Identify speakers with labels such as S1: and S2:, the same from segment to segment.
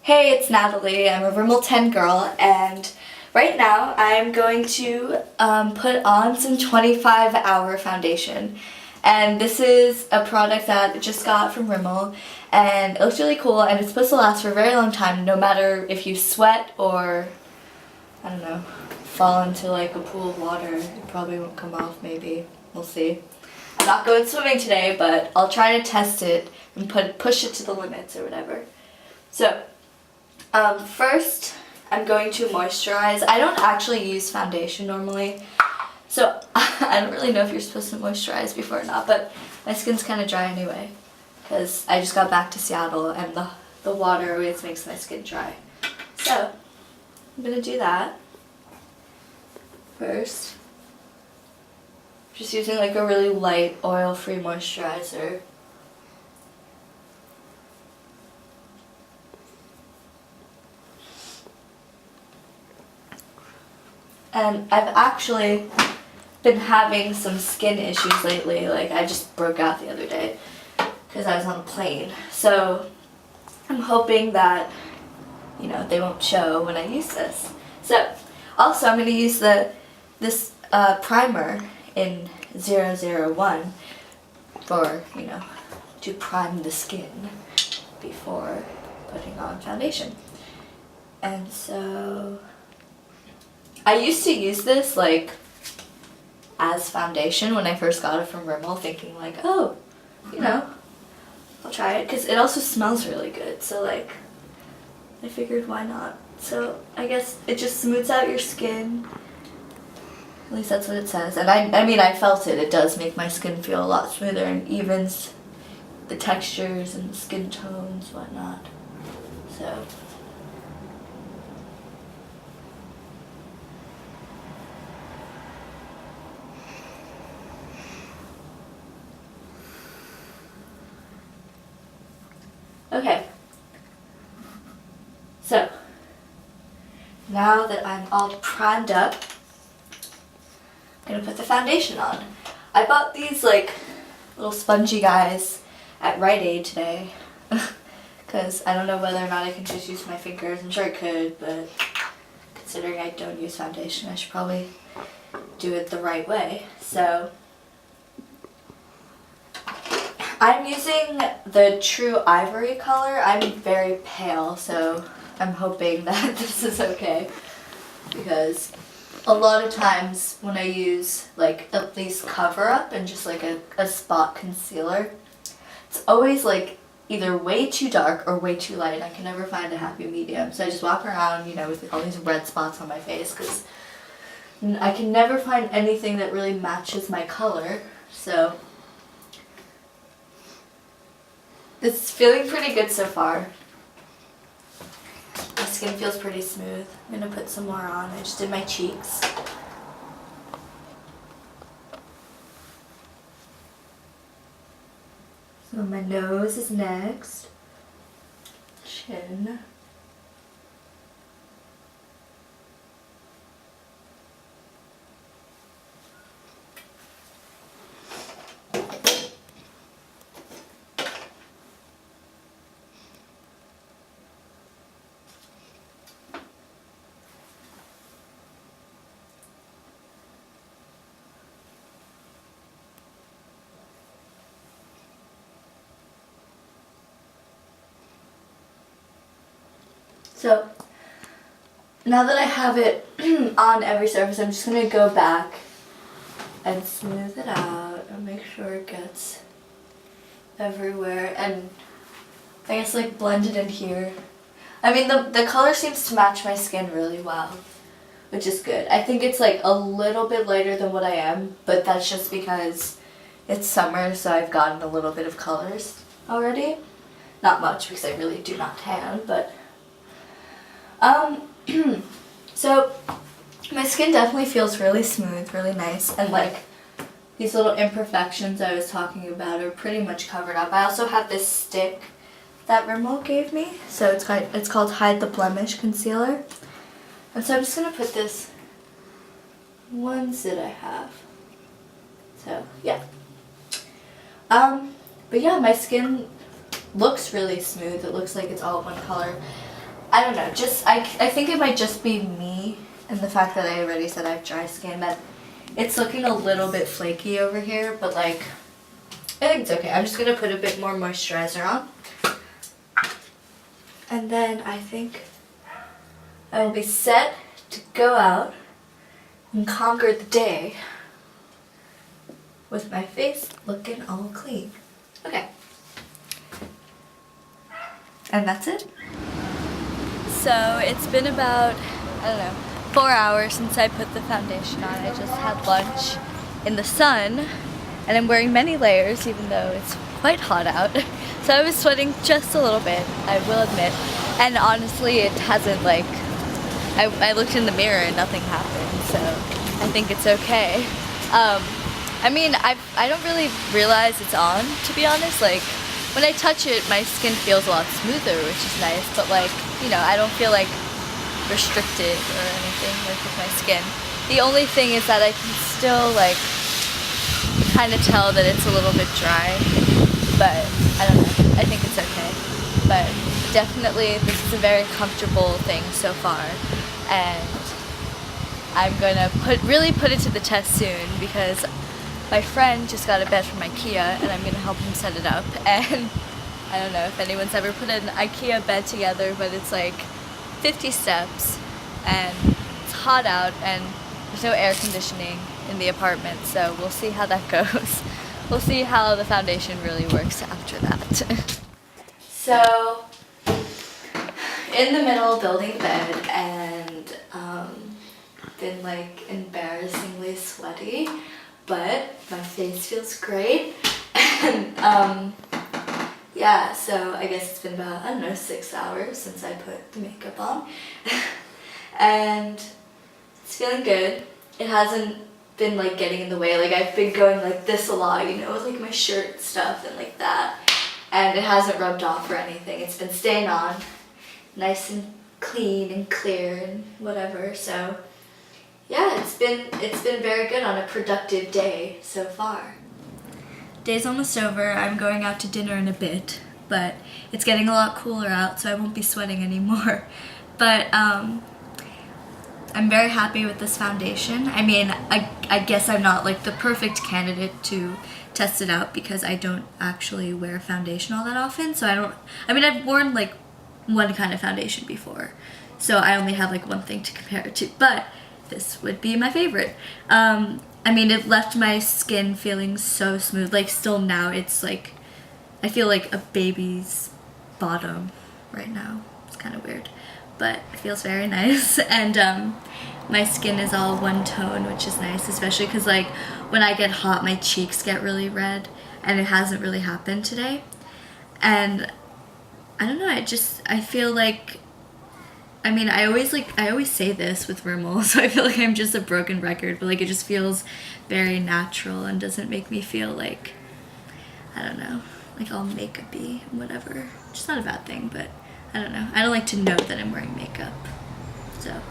S1: Hey, it's Natalie. I'm a Rimmel 10 girl, and right now I'm going to put on some 25-hour foundation. And this is a product that I just got from Rimmel, and it looks really cool, and it's supposed to last for a very long time, no matter if you sweat or, I don't know, fall into like a pool of water. It probably won't come off, maybe. We'll see. I'm not going swimming today, but I'll try to test it and push it to the limits or whatever. So, first, I'm going to moisturize. I don't actually use foundation normally, so I don't really know if you're supposed to moisturize before or not, but my skin's kind of dry anyway, because I just got back to Seattle and the water always makes my skin dry. So, I'm going to do that first. Just using like a really light oil-free moisturizer. And I've actually been having some skin issues lately. Like, I just broke out the other day because I was on a plane. So I'm hoping that, you know, they won't show when I use this. So also I'm going to use this primer in 001 for, you know, to prime the skin before putting on foundation. And so I used to use this like as foundation when I first got it from Rimmel, thinking like, oh, you know, I'll try it, because it also smells really good, so like I figured why not. So I guess it just smooths out your skin. At least that's what it says. And I mean, I felt it. It does make my skin feel a lot smoother and evens the textures and the skin tones, whatnot. So okay. So now that I'm all primed up, I'm gonna put the foundation on. I bought these like little spongy guys at Rite Aid today because I don't know whether or not I can just use my fingers. I'm sure I could, but considering I don't use foundation, I should probably do it the right way. So I'm using the True Ivory color. I'm very pale, so I'm hoping that this is okay, because a lot of times when I use like at least cover up and just like a spot concealer, it's always like either way too dark or way too light. I can never find a happy medium. So I just walk around, you know, with all these red spots on my face because I can never find anything that really matches my color. So this is feeling pretty good so far. My skin feels pretty smooth. I'm going to put some more on. I just did my cheeks. So my nose is next. Chin. So now that I have it on every surface, I'm just going to go back and smooth it out and make sure it gets everywhere, and I guess like blend it in here. I mean, the color seems to match my skin really well, which is good. I think it's like a little bit lighter than what I am, but that's just because it's summer, so I've gotten a little bit of colors already. Not much, because I really do not tan, but so my skin definitely feels really smooth, really nice, and like these little imperfections I was talking about are pretty much covered up. I also have this stick that Rimmel gave me, so it's called Hide the Blemish Concealer, and so I'm just gonna put this ones that I have. So yeah, but yeah, my skin looks really smooth. It looks like it's all one color. I don't know, just, I think it might just be me and the fact that I already said I have dry skin, that it's looking a little bit flaky over here, but like, I think it's okay. I'm just gonna put a bit more moisturizer on. And then I think I will be set to go out and conquer the day with my face looking all clean. Okay. And that's it. So it's been about, I don't know, 4 hours since I put the foundation on. I just had lunch in the sun and I'm wearing many layers even though it's quite hot out. So I was sweating just a little bit, I will admit. And honestly, it hasn't like, I looked in the mirror and nothing happened, so I think it's okay. I mean, I don't really realize it's on, to be honest. Like, when I touch it, my skin feels a lot smoother, which is nice, but like, you know, I don't feel like restricted or anything like with my skin. The only thing is that I can still like kind of tell that it's a little bit dry, but I don't know, I think it's okay. But definitely this is a very comfortable thing so far, and I'm gonna really put it to the test soon because my friend just got a bed from IKEA and I'm gonna help him set it up. And I don't know if anyone's ever put an IKEA bed together, but it's like 50 steps and it's hot out and there's no air conditioning in the apartment, so we'll see how that goes. We'll see how the foundation really works after that. So, in the middle building the bed and been like embarrassingly sweaty, but my face feels great. And yeah, so I guess it's been about, I don't know, 6 hours since I put the makeup on. And it's feeling good. It hasn't been like getting in the way. Like I've been going like this a lot, you know, with like my shirt stuff and like that. And it hasn't rubbed off or anything. It's been staying on nice and clean and clear and whatever. So yeah, it's been very good on a productive day so far. Day's almost over. I'm going out to dinner in a bit, but it's getting a lot cooler out, so I won't be sweating anymore. But I'm very happy with this foundation. I mean, I guess I'm not like the perfect candidate to test it out because I don't actually wear foundation all that often. So I've worn like one kind of foundation before, so I only have like one thing to compare it to, but this would be my favorite. I mean, it left my skin feeling so smooth. Like still now, it's like, I feel like a baby's bottom right now. It's kind of weird, but it feels very nice. And my skin is all one tone, which is nice, especially because like when I get hot, my cheeks get really red, and it hasn't really happened today. And I don't know, I feel like, I mean, I always say this with Rimmel, so I feel like I'm just a broken record, but like it just feels very natural and doesn't make me feel like, I don't know, like all makeup-y and whatever. Which is not a bad thing, but I don't know. I don't like to know that I'm wearing makeup. So,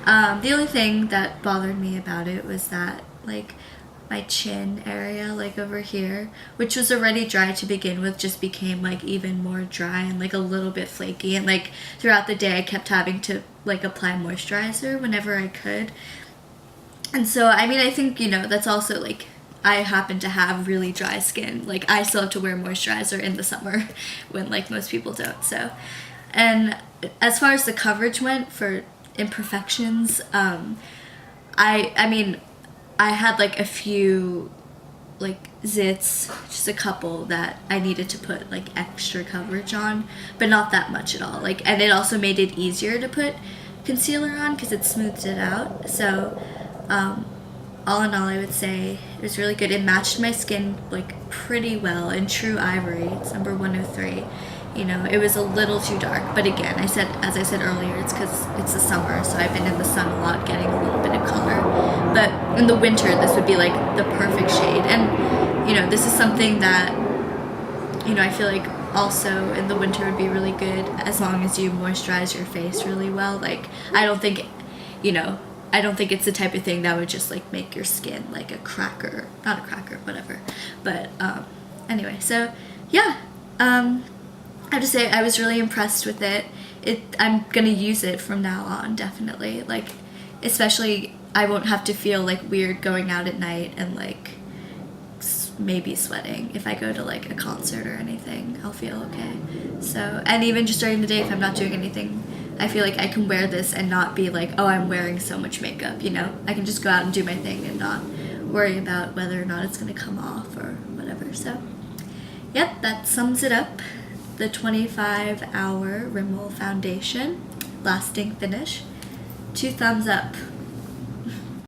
S1: the only thing that bothered me about it was that like my chin area, like over here, which was already dry to begin with, just became like even more dry and like a little bit flaky, and like throughout the day I kept having to like apply moisturizer whenever I could. And so I mean, I think, you know, that's also like, I happen to have really dry skin. Like I still have to wear moisturizer in the summer when like most people don't. So, and as far as the coverage went for imperfections, I mean, I had like a few like zits, just a couple that I needed to put like extra coverage on, but not that much at all. Like, and it also made it easier to put concealer on because it smoothed it out. So all in all, I would say it was really good. It matched my skin like pretty well in True Ivory. It's number 103. You know, it was a little too dark, but again, as I said earlier, it's because it's the summer, so I've been in the sun a lot, getting a little bit of color. But in the winter, this would be like the perfect shade. And, you know, this is something that, you know, I feel like also in the winter would be really good as long as you moisturize your face really well. Like, I don't think, you know, I don't think it's the type of thing that would just like make your skin like a cracker, not a cracker, whatever. But anyway, so yeah, I have to say I was really impressed with it. I'm gonna use it from now on, definitely. Like, especially I won't have to feel like weird going out at night and like maybe sweating. If I go to like a concert or anything, I'll feel okay. So, and even just during the day, if I'm not doing anything, I feel like I can wear this and not be like, oh, I'm wearing so much makeup, you know? I can just go out and do my thing and not worry about whether or not it's gonna come off or whatever. So, yep, that sums it up. The 25-hour Rimmel foundation, lasting finish. 2 thumbs up.